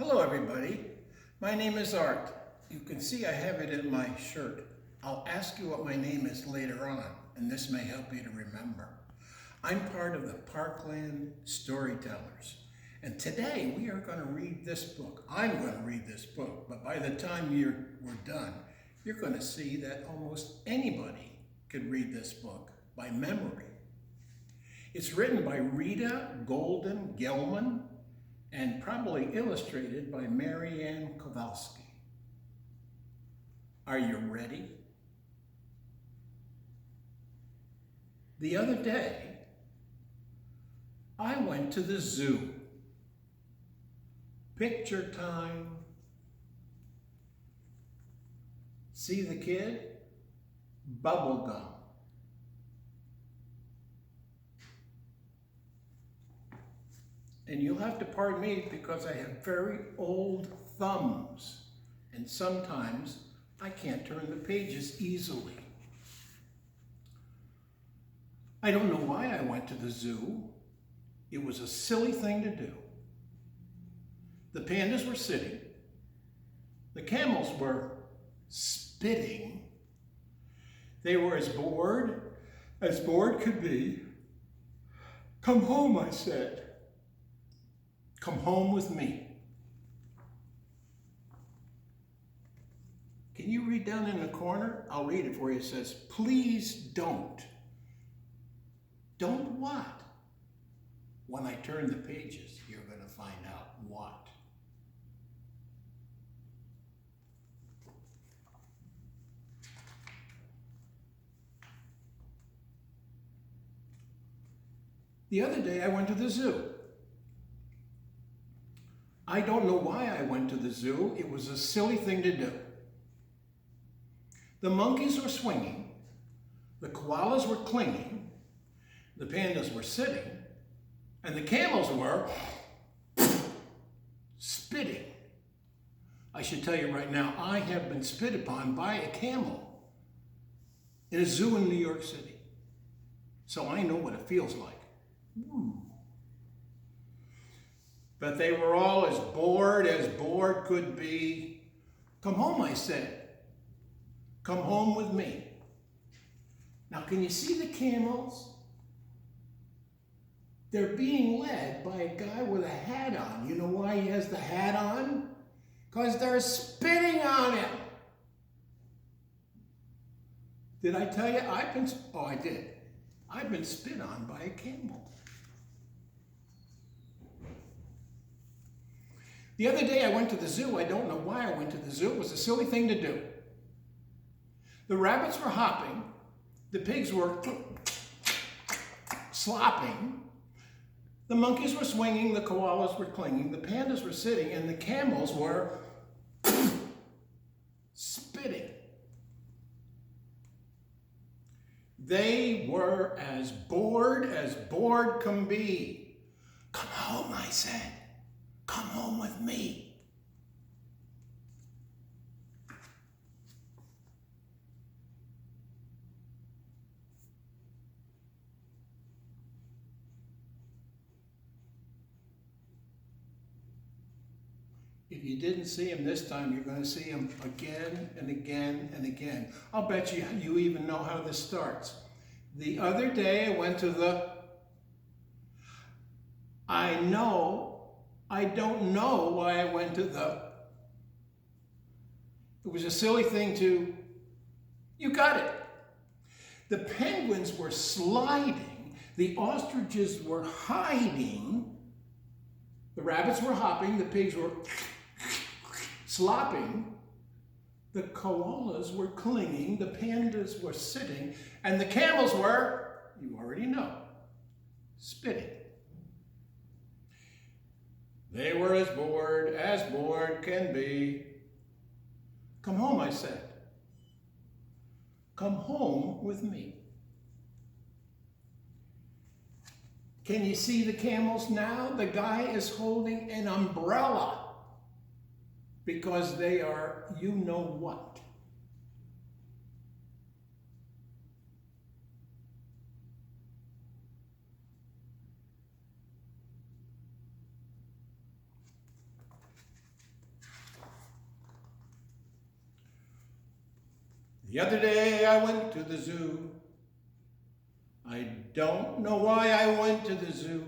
Hello everybody, my name is Art. You can see I have it in my shirt. I'll ask you what my name is later on, and this may help you to remember. I'm part of the Parkland storytellers, and today we are going to read this book. I'm going to read this book, but by the time we're done, you're going to see that almost anybody could read this book by memory. It's written by Rita Golden Gelman, and probably illustrated by Marianne Kowalski. Are you ready? The other day, I went to the zoo. Picture time. See the kid? Bubble gum. And you'll have to pardon me because I have very old thumbs, and sometimes I can't turn the pages easily. I don't know why I went to the zoo. It was a silly thing to do. The pandas were sitting. The camels were spitting. They were as bored could be. Come home, I said. Come home with me. Can you read down in the corner? I'll read it for you. It says, please don't. Don't what? When I turn the pages, you're going to find out what. The other day I went to the zoo. I don't know why I went to the zoo. It was a silly thing to do. The monkeys were swinging, the koalas were clinging, the pandas were sitting, and the camels were spitting. I should tell you right now, I have been spit upon by a camel in a zoo in New York City. So I know what it feels like. But they were all as bored could be. Come home, I said. Come home with me. Now, can you see the camels? They're being led by a guy with a hat on. You know why he has the hat on? Because they're spitting on him. Did I tell you I did. I've been spit on by a camel. The other day I went to the zoo. I don't know why I went to the zoo. It was a silly thing to do. The rabbits were hopping. The pigs were slopping. The monkeys were swinging. The koalas were clinging. The pandas were sitting. And the camels were spitting. They were as bored can be. Come home, I said. Come home with me. If you didn't see him this time, you're going to see him again and again and again. I'll bet you even know how this starts. The other day I went to the... I don't know why I went to the... It was a silly thing to... You got it. The penguins were sliding. The ostriches were hiding. The rabbits were hopping. The pigs were slopping. The koalas were clinging. The pandas were sitting. And the camels were, you already know, spitting. They were as bored can be. Come home, I said. Come home with me. Can you see the camels now? The guy is holding an umbrella because they are, you know what. The other day I went to the zoo. I don't know why I went to the zoo.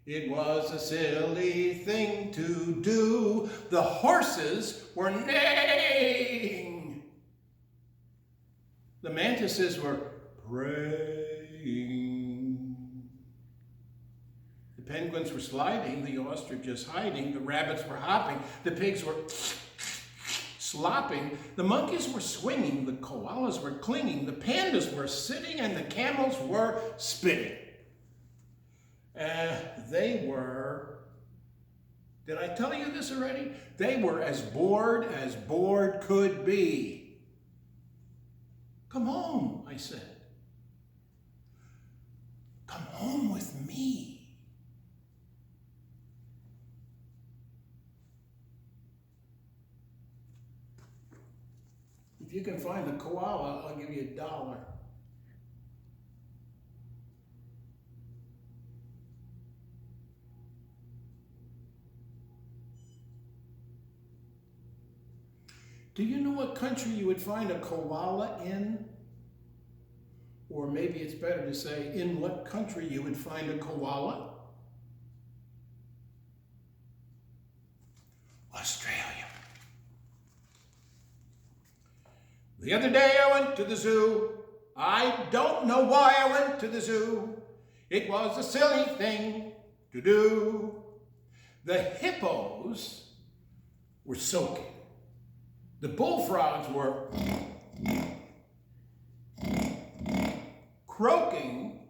It was a silly thing to do. The horses were neighing. The mantises were praying. The penguins were sliding, the ostriches hiding, the rabbits were hopping, the pigs were slopping, the monkeys were swinging, the koalas were clinging, the pandas were sitting, and the camels were spitting. They were, did I tell you this already? They were as bored could be. Come home, I said. Come home with me. If you can find the koala, I'll give you $1. Do you know what country you would find a koala in? Or maybe it's better to say, in what country you would find a koala? Australia. The other day I went to the zoo. I don't know why I went to the zoo. It was a silly thing to do. The hippos were soaking. The bullfrogs were croaking.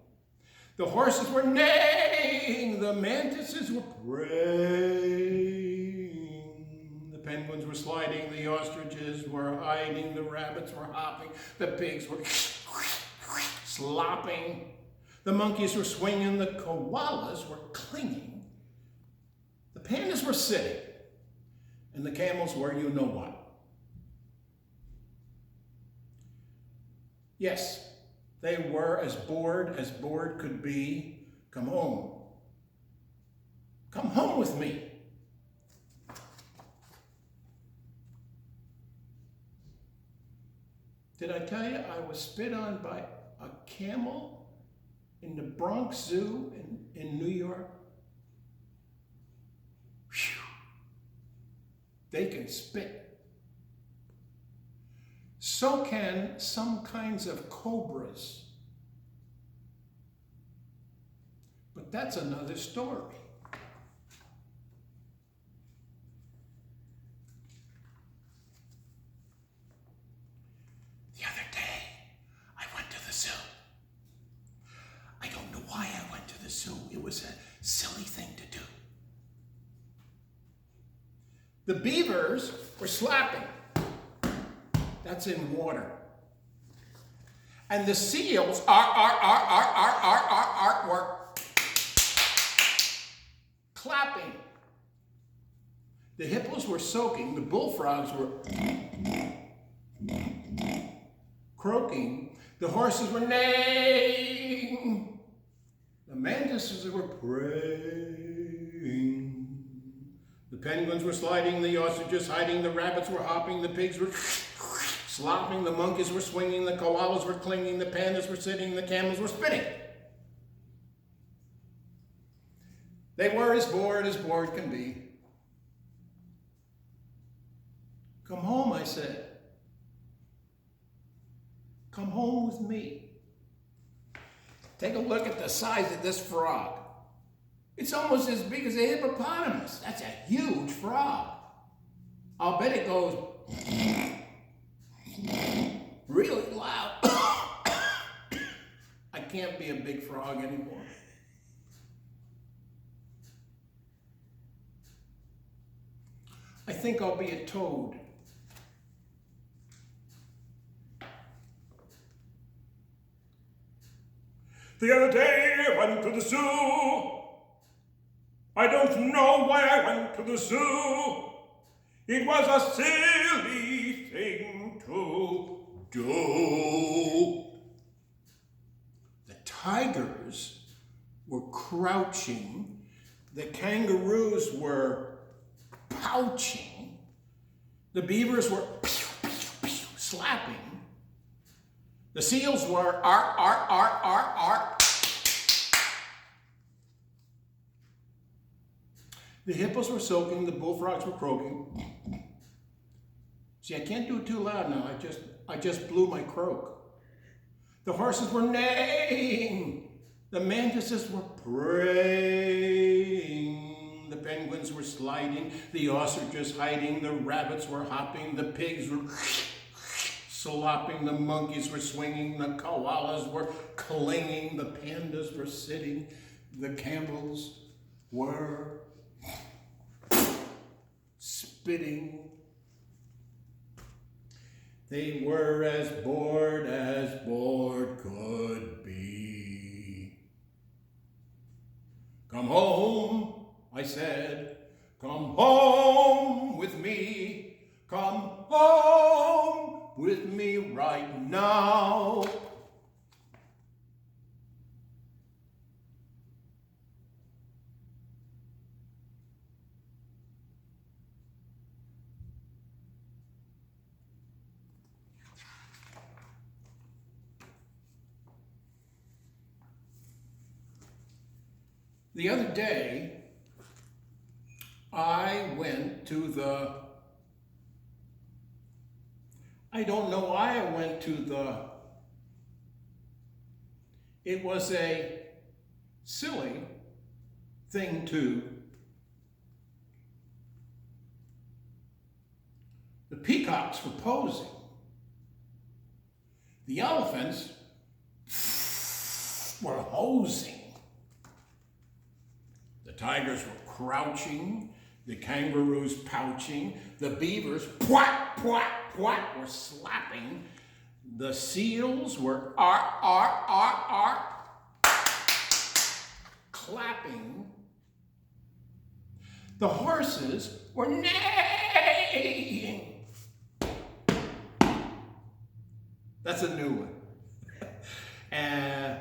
The horses were neighing. The mantises were praying. The penguins were sliding. The ostriches were hiding. The rabbits were hopping. The pigs were slopping. The monkeys were swinging. The koalas were clinging. The pandas were sitting. And the camels were you know what. Yes, they were as bored could be. Come home. Come home with me. Did I tell you I was spit on by a camel in the Bronx Zoo in New York? Whew. They can spit. So can some kinds of cobras. But that's another story. The other day, I went to the zoo. I don't know why I went to the zoo. It was a silly thing to do. The beavers were slapping. That's in water. And the seals were clapping. The hippos were soaking. The bullfrogs were croaking. The horses were neighing. The mantises were praying. The penguins were sliding. The ostriches hiding. The rabbits were hopping. The pigs were slopping, the monkeys were swinging, the koalas were clinging, the pandas were sitting, the camels were spinning. They were as bored can be. Come home, I said. Come home with me. Take a look at the size of this frog. It's almost as big as a hippopotamus. That's a huge frog. I'll bet it goes really loud. I can't be a big frog anymore. I think I'll be a toad. The other day I went to the zoo. I don't know why I went to the zoo. It was a silly thing to do. The tigers were crouching. The kangaroos were pouching. The beavers were slapping. The seals were ark. The hippos were soaking, the bullfrogs were croaking. See, I can't do it too loud now. I just blew my croak. The horses were neighing. The mantises were praying. The penguins were sliding. The ostriches hiding. The rabbits were hopping. The pigs were slopping. The monkeys were swinging. The koalas were clinging. The pandas were sitting. The camels were spitting. They were as bored could be. Come home, I said, come home with me. Come home with me right now. The other day, I went to I don't know why I went to it was a silly thing to. The peacocks were posing. The elephants were hosing. The tigers were crouching, the kangaroos pouching, the beavers, quack, quack, quack, were slapping. The seals were clapping. The horses were neighing. That's a new one. And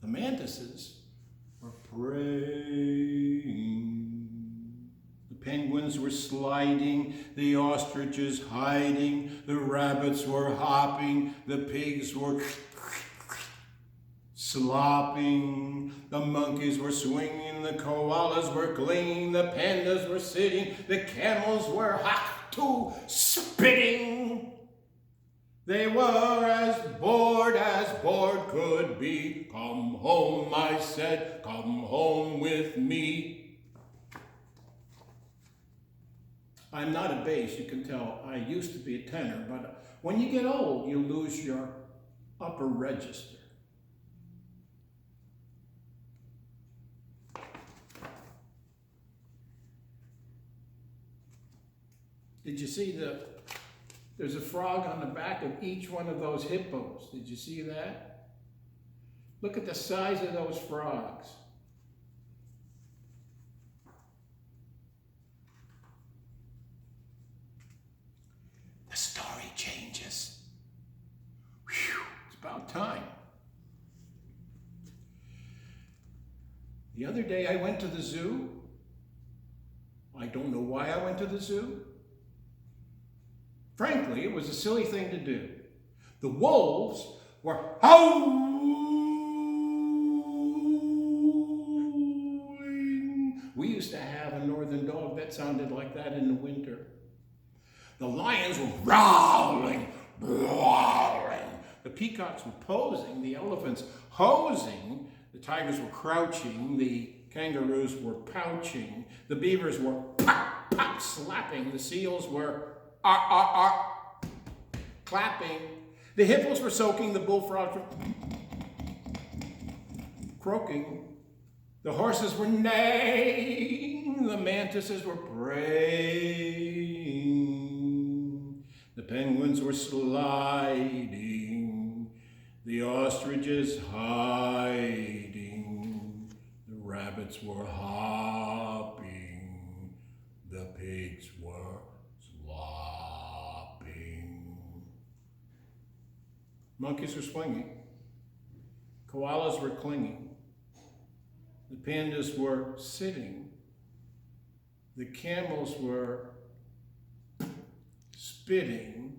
the mantises were praying. The penguins were sliding, the ostriches hiding, the rabbits were hopping, the pigs were slopping, the monkeys were swinging, the koalas were clinging, the pandas were sitting, the camels were hot to spitting. They were as bored could be. Come home, I said, come home with me. I'm not a bass, you can tell. I used to be a tenor, but when you get old, you lose your upper register. Did you see there's a frog on the back of each one of those hippos. Did you see that? Look at the size of those frogs. The story changes. Whew, it's about time. The other day I went to the zoo. I don't know why I went to the zoo. Frankly, it was a silly thing to do. The wolves were howling. We used to have a northern dog that sounded like that in the winter. The lions were growling. The peacocks were posing, the elephants hosing, the tigers were crouching, the kangaroos were pouching, the beavers were pop, pop, slapping, the seals were clapping. The hippos were soaking, the bullfrogs were croaking. The horses were neighing, the mantises were praying. The penguins were sliding, the ostriches hiding. The rabbits were hopping, the pigs were slopping. Monkeys were swinging. Koalas were clinging. The pandas were sitting. The camels were spitting.